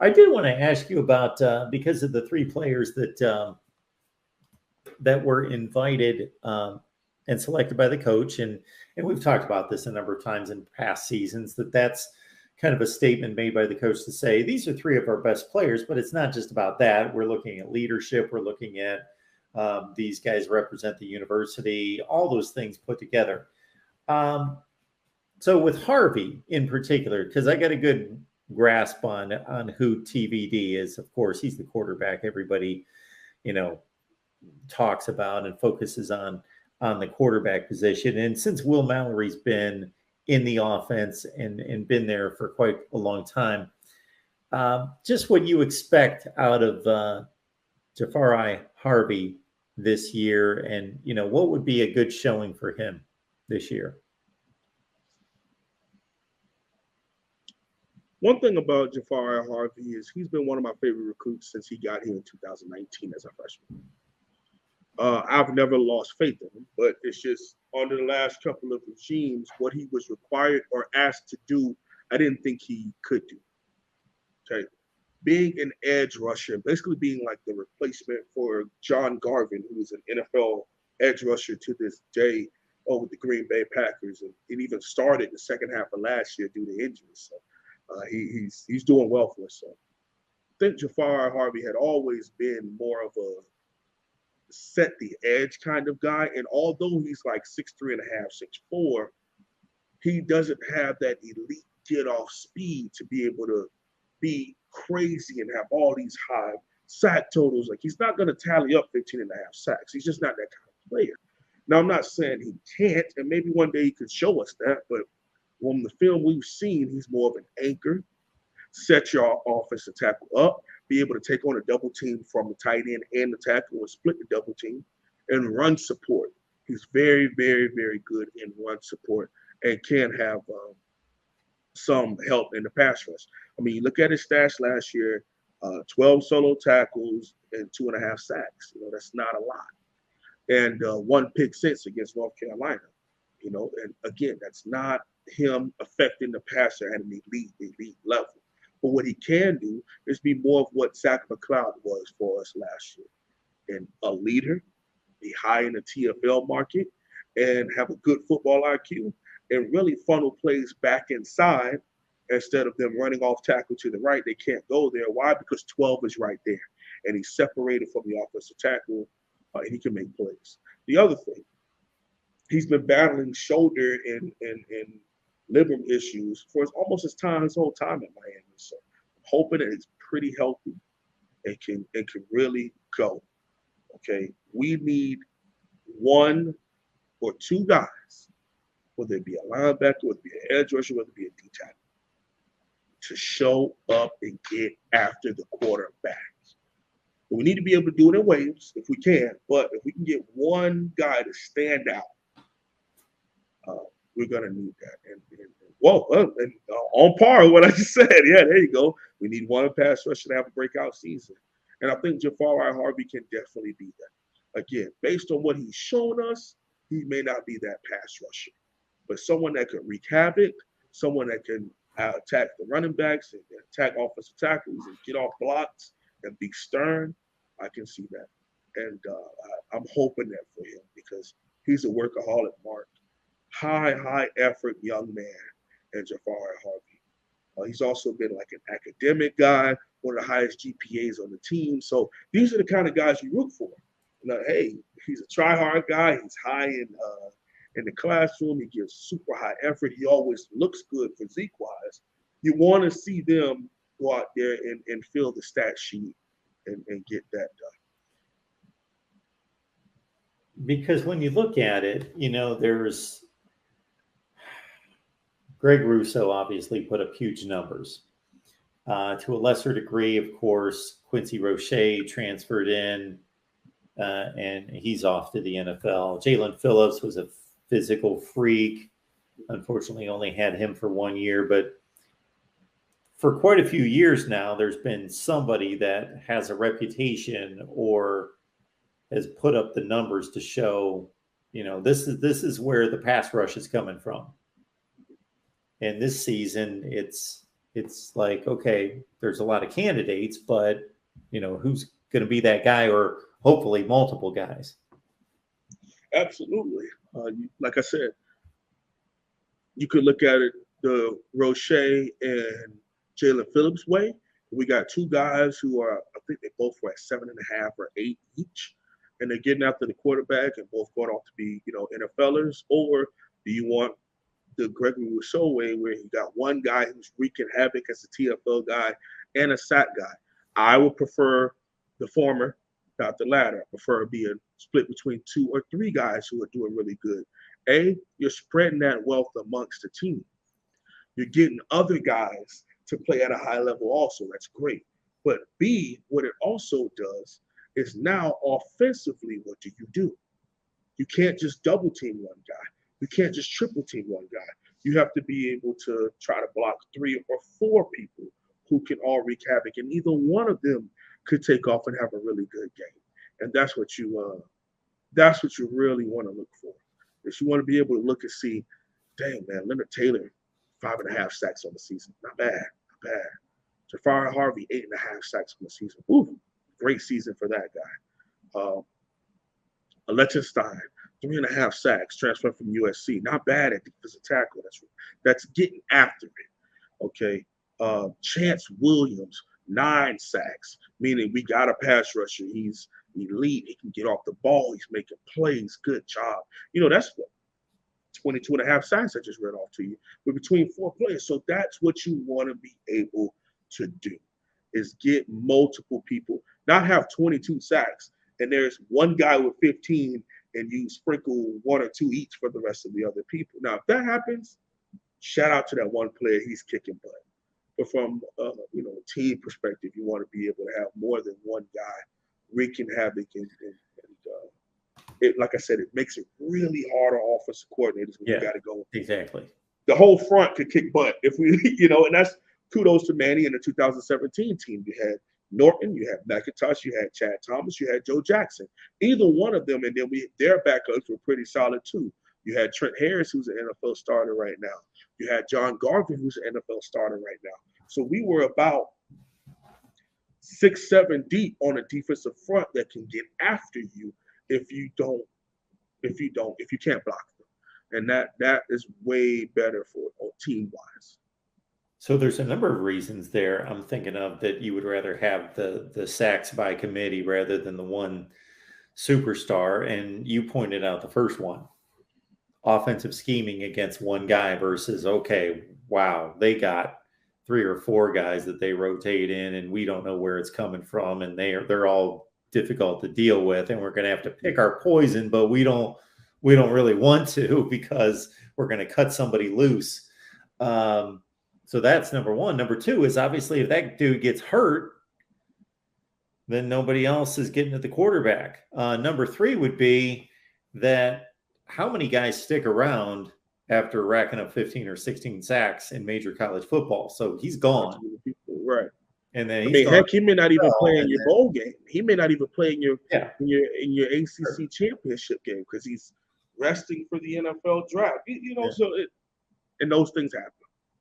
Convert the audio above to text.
I did want to ask you about because of the three players that were invited and selected by the coach, and we've talked about this a number of times in past seasons, that's kind of a statement made by the coach to say these are three of our best players, but it's not just about that. We're looking at leadership. We're looking at these guys represent the university, all those things put together. So with Harvey in particular, because I got a good grasp on who TVD is. Of course, he's the quarterback everybody, talks about and focuses on the quarterback position. And since Will Mallory's been in the offense and been there for quite a long time, just what you expect out of Jahfari Harvey this year, and what would be a good showing for him this year? One thing about Jafari Harvey is he's been one of my favorite recruits since he got here in 2019 as a freshman. I've never lost faith in him, but it's just under the last couple of regimes, what he was required or asked to do, I didn't think he could do. Okay. Being an edge rusher, basically being like the replacement for John Garvin, who is an NFL edge rusher to this day over the Green Bay Packers. And it even started the second half of last year due to injuries. So he's doing well for us. So I think Jafari Harvey had always been more of a set the edge kind of guy. And although he's like 6'3.5", 6'4", he doesn't have that elite get off speed to be able to be crazy and have all these high sack totals. Like, he's not going to tally up 15.5 sacks. He's just not that kind of player. Now, I'm not saying he can't, and maybe one day he could show us that, but from the film we've seen, he's more of an anchor, set your offensive tackle up, be able to take on a double team from the tight end and the tackle and split the double team, and run support. He's very, very, very good in run support and can have some help in the pass rush. I mean, you look at his stats last year, 12 solo tackles and 2.5 sacks. That's not a lot. And 1 pick six against North Carolina. And again, that's not him affecting the passer at an elite level. But what he can do is be more of what Zach McCloud was for us last year. And a leader, be high in the TFL market, and have a good football IQ, and really funnel plays back inside instead of them running off tackle to the right. They can't go there. Why? Because 12 is right there. And he's separated from the offensive tackle, and he can make plays. The other thing, he's been battling shoulder and labrum issues for almost his whole time at Miami. So I'm hoping that it's pretty healthy and can really go. Okay, we need 1 or 2 guys, whether it be a linebacker, whether it be an edge rusher, whether it be a D tackle, to show up and get after the quarterback. We need to be able to do it in waves if we can, but if we can get 1 guy to stand out, we're going to need that. And on par with what I just said. Yeah, there you go. We need 1 pass rusher to have a breakout season. And I think Jahfari Harvey can definitely be that. Again, based on what he's shown us, he may not be that pass rusher, but someone that can wreak havoc, someone that can attack the running backs and attack offensive tackles and get off blocks and be stern, I can see that. And I'm hoping that for him because he's a workaholic, Mark. High effort young man, and Jahfari Harvey. He's also been like an academic guy, one of the highest GPAs on the team. So these are the kind of guys you root for. Hey, he's a try-hard guy. He's high in the classroom. He gives super high effort. He always looks good physique-wise. You want to see them go out there and fill the stat sheet and get that done. Because when you look at it, there's Greg Russo obviously put up huge numbers. To a lesser degree, of course, Quincy Roche transferred in, and he's off to the NFL. Jalen Phillips was a physical freak. Unfortunately, only had him for 1 year, but for quite a few years now, there's been somebody that has a reputation or has put up the numbers to show, this is where the pass rush is coming from. And this season, it's it's like, okay, there's a lot of candidates, but who's going to be that guy, or hopefully multiple guys. Absolutely. Like I said, you could look at it the Roche and Jalen Phillips way. We got two guys who are, I think they both were at 7.5 or 8 each, and they're getting after the quarterback and both going off to be, NFLers. Or do you want the Gregory Rousseau way where you got one guy who's wreaking havoc as a TFL guy and a sack guy? I would prefer the former, not the latter. I prefer being split between 2 or 3 guys who are doing really good. You're spreading that wealth amongst the team. You're getting other guys to play at a high level also. That's great. But B, what it also does is now offensively, what do? You can't just double team one guy. You can't just triple team one guy. You have to be able to try to block 3 or 4 people who can all wreak havoc, and either one of them could take off and have a really good game. And that's what you really want to look for. Is you want to be able to look and see, dang man, Leonard Taylor, 5.5 sacks on the season. Not bad. Jahfari Harvey, 8.5 sacks on the season. Ooh, great season for that guy. Liechtenstein, 3.5 sacks, transferred from USC. Not bad at defensive tackle. That's getting after it. Okay. Chance Williams, 9 sacks, meaning we got a pass rusher. He's elite. He can get off the ball. He's making plays. Good job. That's what 22.5 sacks I just read off to you. But between 4 players. So that's what you want to be able to do, is get multiple people, not have 22 sacks and there's one guy with 15 and you sprinkle 1 or 2 each for the rest of the other people. Now, if that happens, shout out to that one player. He's kicking butt. But from a team perspective, you want to be able to have more than one guy wreaking havoc, and it, like I said, it makes it really hard on offensive coordinators when you got to go. Exactly. The whole front could kick butt if we, and that's kudos to Manny and the 2017 team. You had Norton, you had McIntosh, you had Chad Thomas, you had Joe Jackson. Either one of them, and then their backups were pretty solid too. You had Trent Harris, who's an NFL starter right now. You had John Garvin, who's an NFL starter right now. So we were about 6-7 deep on a defensive front that can get after you if you can't block them. And that is way better for team wise. So there's a number of reasons there I'm thinking of that you would rather have the sacks by committee rather than the one superstar. And you pointed out the first one, offensive scheming against one guy versus, okay, wow, they got 3 or 4 guys that they rotate in and we don't know where it's coming from. And they're all difficult to deal with. And we're going to have to pick our poison, but we don't really want to because we're going to cut somebody loose. So that's number one. Number 2 is obviously if that dude gets hurt, then nobody else is getting at the quarterback. Number 3 would be that how many guys stick around after racking up 15 or 16 sacks in major college football? So he's gone. Right. And then heck, he may not even play in your bowl game. He may not even play in your ACC championship game because he's resting for the NFL draft. And those things happen.